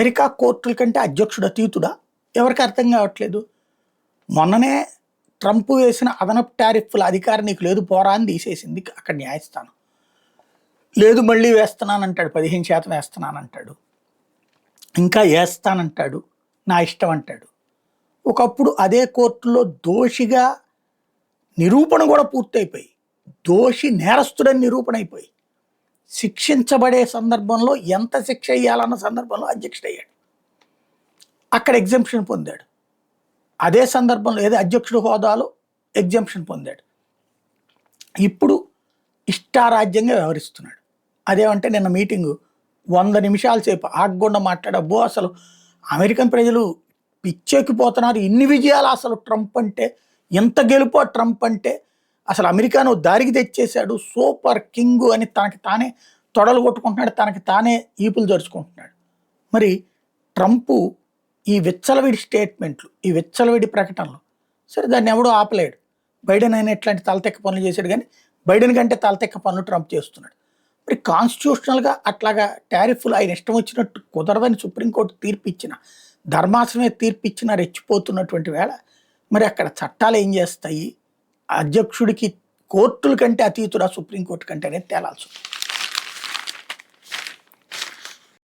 America కోర్టుల కంటే అధ్యక్షుడు అతీతుడా? ఎవరికి అర్థం కావట్లేదు. మొన్ననే ట్రంప్ వేసిన అదనపు టారిఫ్ల అధికారం నీకు లేదు పోరా అని తీసేసింది అక్కడ న్యాయస్థానం. లేదు మళ్ళీ వేస్తున్నానంటాడు, 15% వేస్తున్నానంటాడు, ఇంకా వేస్తానంటాడు, నా ఇష్టం అంటాడు. ఒకప్పుడు అదే కోర్టులో దోషిగా నిరూపణ కూడా పూర్తయిపోయి, దోషి నేరస్తుడని నిరూపణ అయిపోయి, శిక్షించబడే సందర్భంలో ఎంత శిక్ష ఇవ్వాలన్న సందర్భంలో అధ్యక్షుడయ్యాడు. అక్కడ ఎగ్జంప్షన్ పొందాడు. అదే సందర్భంలో ఏదో అధ్యక్షుడు హోదాలో ఎగ్జంప్షన్ పొందాడు. ఇప్పుడు ఇష్టారాజ్యంగా వ్యవహరిస్తున్నాడు. అదేమంటే నిన్న మీటింగు 100 నిమిషాల సేపు ఆగకుండా మాట్లాడబ్బో అసలు అమెరికన్ ప్రజలు పిచ్చెక్కిపోతున్నారు, ఇన్ని విజయాలు అసలు ట్రంప్ అంటే, ఎంత గెలుపో ట్రంప్ అంటే, అసలు అమెరికాను దారికి తెచ్చేశాడు, సూపర్ కింగ్ అని తనకి తానే తొడలు కొట్టుకుంటున్నాడు, తనకి తానే ఈపులు జరుచుకుంటున్నాడు. మరి ట్రంపు ఈ విచ్చలవిడి స్టేట్మెంట్లు, ఈ విచ్చలవిడి ప్రకటనలు, సరే దాన్ని ఎవడో ఆపలేడు. బైడెన్ అయినా ఇట్లాంటి తలతెక్క పనులు చేశాడు, కానీ బైడెన్ కంటే తలతెక్క పనులు ట్రంప్ చేస్తున్నాడు. మరి కాన్స్టిట్యూషనల్గా అట్లాగా టారిఫ్లు ఆయన ఇష్టం వచ్చినట్టు కుదరదని సుప్రీంకోర్టు తీర్పు ఇచ్చిన, ధర్మాసనమే తీర్పు ఇచ్చిన రెచ్చిపోతున్నటువంటి వేళ మరి అక్కడ చట్టాలు ఏం చేస్తాయి? అధ్యక్షుడికి కోర్టుల కంటే అతీతుడా సుప్రీంకోర్టు కంటే అనేది తేలాల్సి ఉంది.